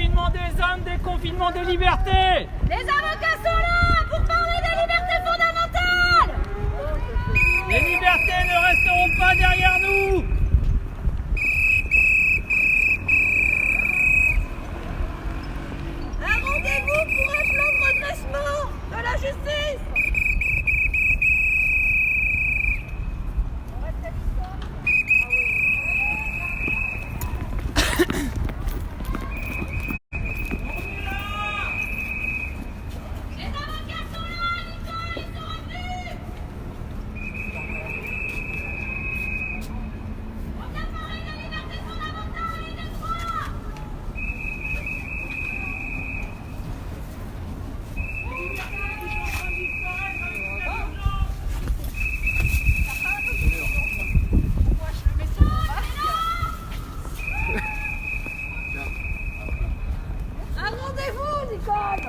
Déconfinement des hommes, déconfinement des libertés. Les avocats sont là pour parler des libertés fondamentales. Les libertés ne resteront pas derrière nous. Un rendez-vous pour un plan de redressement de la justice. Un rendez-vous, Nicole.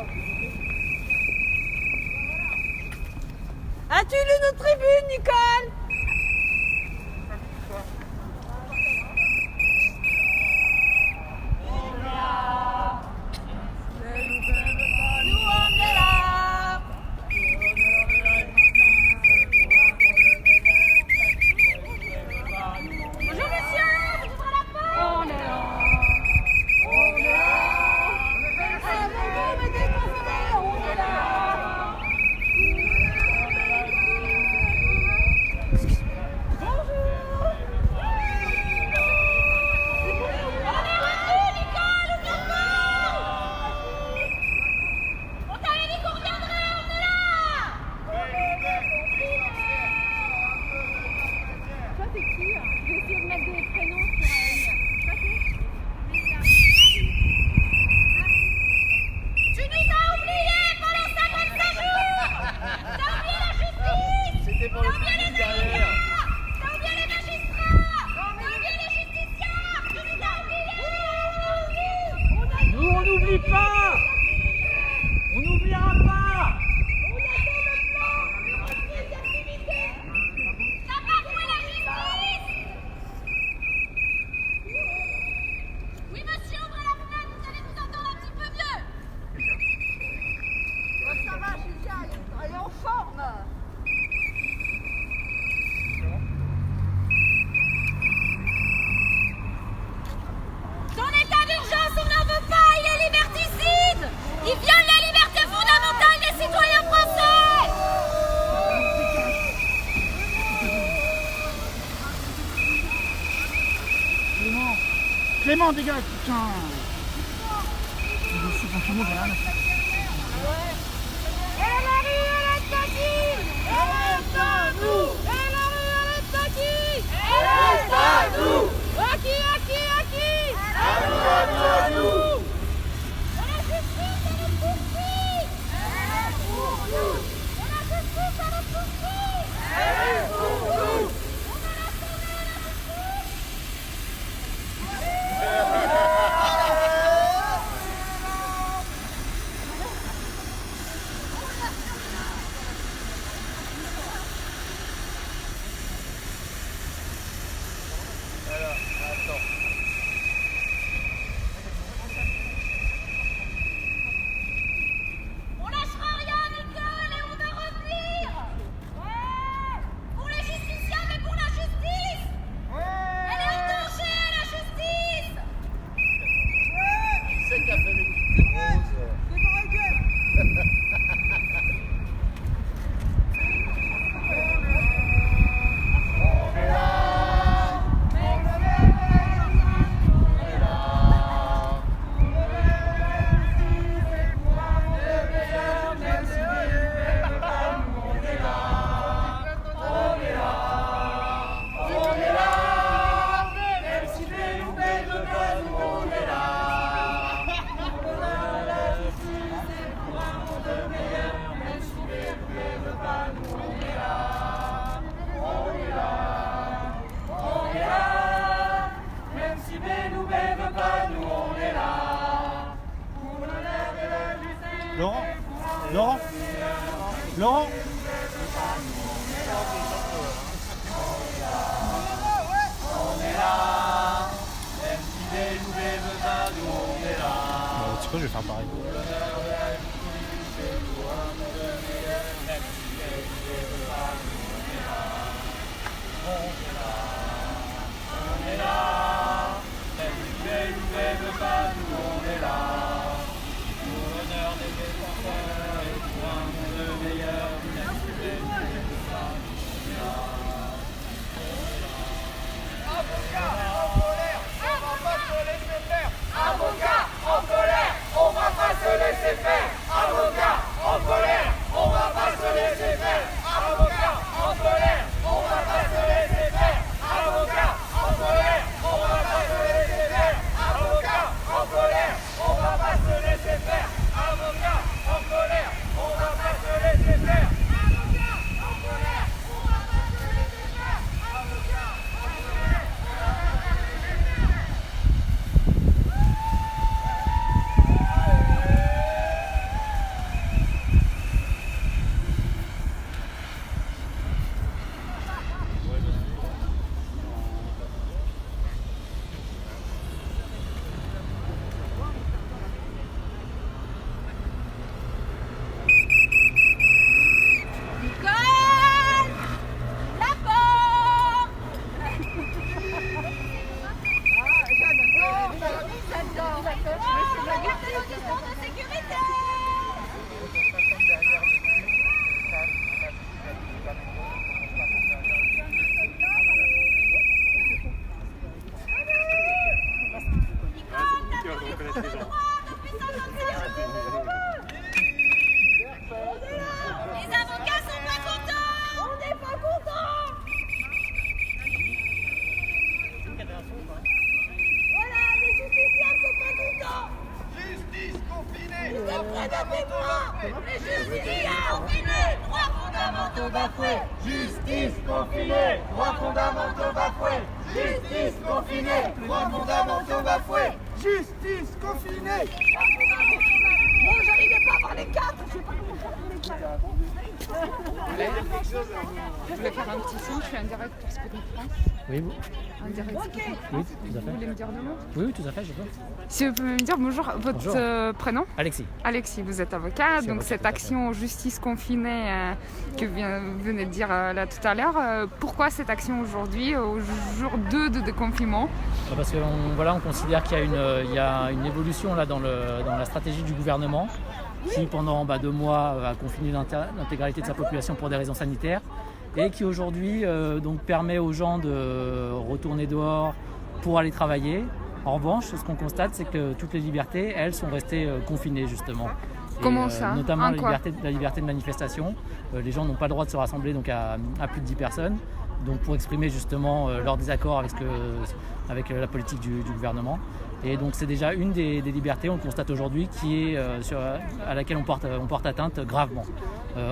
As-tu lu notre tribune, Nicole? On n'oubliera pas. Oui, monsieur, ouvrez la fenêtre, vous allez nous entendre un petit peu mieux. Ça va, Julia, elle est en forme. Son état d'urgence, on n'en veut pas, il est liberticide. Il viole la liberté fondamentale des citoyens français. Clément, dégage, putain. Il est super chez moi, j'ai rien à faire. Et Marie, elle est taquine. Elle est à nous. Et Marie, elle est taquine. Elle est à nous. À qui? À nous. Et la justice, elle est pour qui? Elle est pour nous. Et la justice, elle est pour qui? Elle est pour nous. On va la sauver, la justice. On lâchera rien, Nicole, et on va revenir. Ouais. Pour les justiciables et pour la justice. Elle est en danger, la justice. Qui c'est qui a fait les petites roses? Laurent On est là, même si des nouvelles veulent pas, nous on est là. suppose que je vais faire pareil. Les avocats sont pas contents. On n'est pas contents. Voilà, les justiciables sont pas contents. Justice confinée. Ils sont près de témoins. Les justiciables confinés. Droits fondamentaux bafoués. Justice confinée. Droits fondamentaux bafoués. Justice confinée. Droits fondamentaux bafoués. Justice confinée. Bon, j'arrivais pas à voir les quatre. Je sais pas comment faire les quatre. Je voulais faire un petit son, je fais un direct pour Sputnik France. Oui, vous Un direct Sputnik France. Oui, tout à Vous fait. voulez me dire deux mots? Oui, tout à fait, je peux. Si vous pouvez me dire bonjour, votre Bonjour. prénom? Alexis. Alexis, vous êtes avocat, Je suis donc avocat, cette tout à fait. action justice confinée que vous venez de dire là tout à l'heure, pourquoi cette action aujourd'hui, au jour 2 de déconfinement? Parce qu'on considère qu'il y a une évolution là, dans la stratégie du gouvernement qui pendant 2 mois a confiné l'intégralité de sa population pour des raisons sanitaires et qui aujourd'hui donc permet aux gens de retourner dehors pour aller travailler. En revanche, ce qu'on constate, c'est que toutes les libertés, elles, sont restées confinées justement. Comment ça? Notamment En la quoi? liberté de manifestation. Les gens n'ont pas le droit de se rassembler donc à plus de 10 personnes. Donc pour exprimer justement leur désaccord avec la politique du gouvernement. Et donc c'est déjà une des libertés, on le constate aujourd'hui, qui est à laquelle on porte atteinte gravement.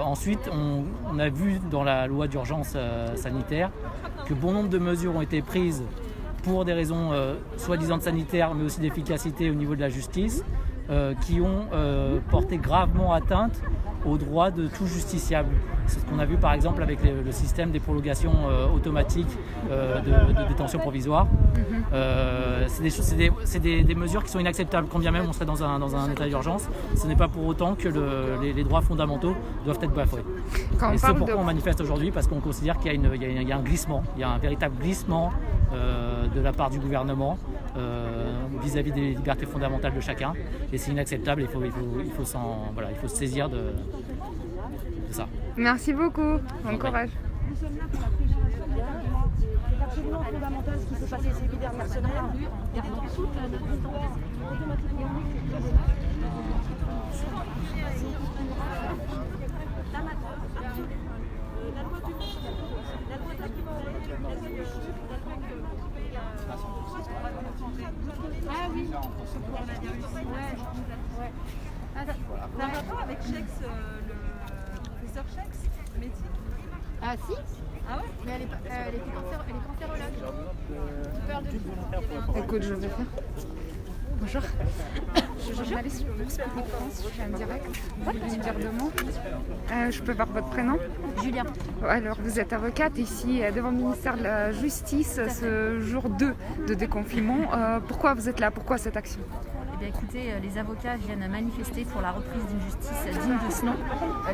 Ensuite, on a vu dans la loi d'urgence sanitaire que bon nombre de mesures ont été prises pour des raisons soi-disant sanitaires, mais aussi d'efficacité au niveau de la justice, qui ont porté gravement atteinte aux droits de tout justiciable. C'est ce qu'on a vu par exemple avec le système des prolongations automatiques de détention provisoire. C'est des mesures qui sont inacceptables, quand bien même on serait dans un état d'urgence. Ce n'est pas pour autant que les droits fondamentaux doivent être bafoués. Et c'est pourquoi on manifeste aujourd'hui, parce qu'on considère qu'il y a un glissement, il y a un véritable glissement de la part du gouvernement vis-à-vis des libertés fondamentales de chacun. Et c'est inacceptable, il faut se saisir de ça. Merci beaucoup, bon courage. Nous sommes là pour la préservation des droits. C'est absolument fondamental ce qui s'est passé ces 8 dernières semaines. Et donc toute la distance automatiquement. La loi du monde, la loi de la Ah oui. Ça a rapport avec Chex, le professeur Chex, métier. Ah si. Ah ouais? Mais elle est cancérologue. Peur de Écoute, je vais faire. Bonjour, je suis journaliste pour Sputnik France, je fais un direct. Vous voulez me dire deux mots? Je peux voir votre prénom? Julien. Alors, vous êtes avocate ici devant le ministère de la Justice ce jour 2 de déconfinement. Pourquoi vous êtes là? Pourquoi cette action? Eh bien, écoutez, les avocats viennent manifester pour la reprise d'une justice digne de ce nom.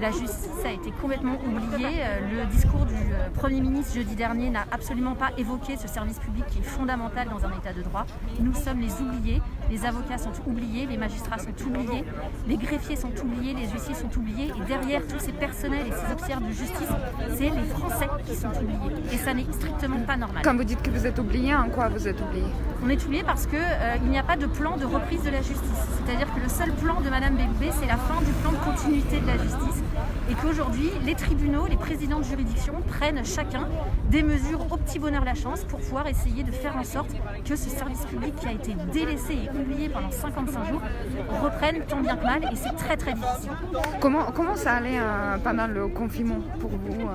La justice a été complètement oubliée. Le discours du Premier ministre jeudi dernier n'a absolument pas évoqué ce service public qui est fondamental dans un état de droit. Nous sommes les oubliés. Les avocats sont oubliés, les magistrats sont oubliés, les greffiers sont oubliés, les huissiers sont oubliés. Et derrière tous ces personnels et ces officiers de justice, c'est les Français qui sont oubliés. Et ça n'est strictement pas normal. Quand vous dites que vous êtes oubliés, en quoi vous êtes oubliés? On est oubliés parce qu'il n'y a pas de plan de reprise de la justice. C'est-à-dire que le seul plan de Madame Belloubet, c'est la fin du plan de continuité de la justice. Et qu'aujourd'hui, les tribunaux, les présidents de juridiction prennent chacun des mesures au petit bonheur la chance pour pouvoir essayer de faire en sorte que ce service public qui a été délaissé et oublié pendant 55 jours reprenne tant bien que mal, et c'est très très difficile. Comment ça allait pendant le confinement pour vous?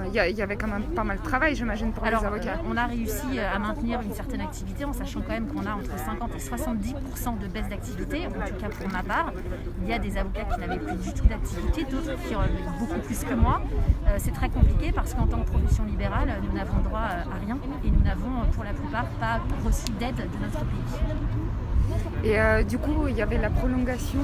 Il y avait quand même pas mal de travail, j'imagine, pour les avocats. On a réussi à maintenir une certaine activité en sachant quand même qu'on a entre 50 et 70% de baisse d'activité, en tout cas pour ma part. Il y a des avocats qui n'avaient plus du tout d'activité, d'autres qui en avaient beaucoup plus que moi. C'est très compliqué parce qu'en tant que profession libérale, nous n'avons droit à rien et nous n'avons pour la plupart pas reçu d'aide de notre pays. Et du coup, il y avait la prolongation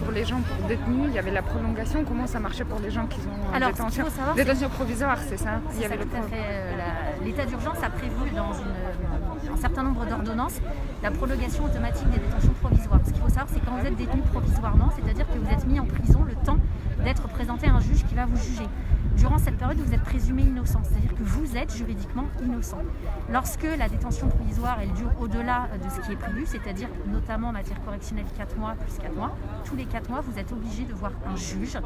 pour les gens détenus, il y avait la prolongation. Comment ça marchait pour les gens qui ont détention provisoire, c'est ça? C'est ça, tout à fait. L'état d'urgence a prévu dans un certain nombre d'ordonnances la prolongation automatique des détentions provisoires. Ce qu'il faut savoir, c'est quand vous êtes détenu provisoirement, c'est-à-dire que vous êtes mis en prison le temps d'être présenté à un juge qui va vous juger. Durant cette période, vous êtes présumé innocent, c'est-à-dire que vous êtes juridiquement innocent. Lorsque la détention provisoire elle dure au-delà de ce qui est prévu, c'est-à-dire notamment en matière correctionnelle 4 mois plus 4 mois, tous les 4 mois, vous êtes obligé de voir un juge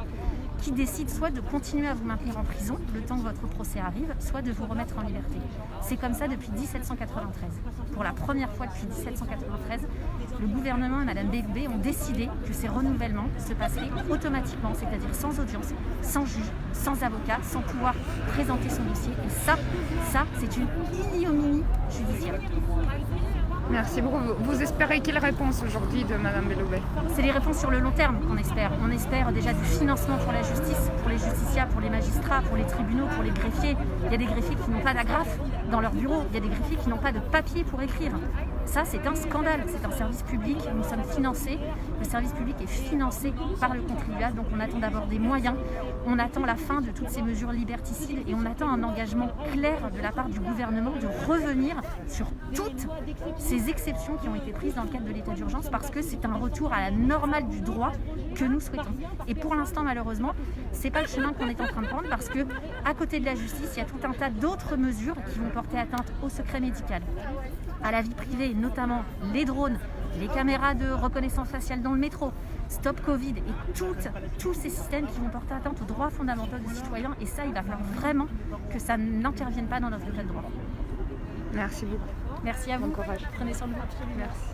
qui décide soit de continuer à vous maintenir en prison le temps que votre procès arrive, soit de vous remettre en liberté. C'est comme ça depuis 1793. Pour la première fois depuis 1793, le gouvernement et Madame Belloubet ont décidé que ces renouvellements se passeraient automatiquement, c'est-à-dire sans audience, sans juge, sans avocat, sans pouvoir présenter son dossier. Et ça c'est une ignominie judiciaire. Merci beaucoup. Vous espérez quelle réponse aujourd'hui de Madame Belloubet? C'est les réponses sur le long terme qu'on espère. On espère déjà du financement pour la justice, pour les justiciables, pour les magistrats, pour les tribunaux, pour les greffiers. Il y a des greffiers qui n'ont pas d'agrafe dans leur bureau. Il y a des greffiers qui n'ont pas de papier pour écrire. Ça, c'est un scandale. C'est un service public. Nous sommes financés. Le service public est financé par le contribuable. Donc on attend d'abord des moyens. On attend la fin de toutes ces mesures liberticides et on attend un engagement clair de la part du gouvernement de revenir sur toutes ces exceptions qui ont été prises dans le cadre de l'état d'urgence, parce que c'est un retour à la normale du droit que nous souhaitons. Et pour l'instant, malheureusement, c'est pas le chemin qu'on est en train de prendre, parce que à côté de la justice, il y a tout un tas d'autres mesures qui vont porter atteinte au secret médical, à la vie privée, notamment les drones, les caméras de reconnaissance faciale dans le métro, Stop Covid et tous ces systèmes qui vont porter atteinte aux droits fondamentaux des citoyens. Et ça, il va falloir vraiment que ça n'intervienne pas dans notre état de droit. Merci beaucoup. Merci à vous. Bon courage. Prenez soin de vous. Merci.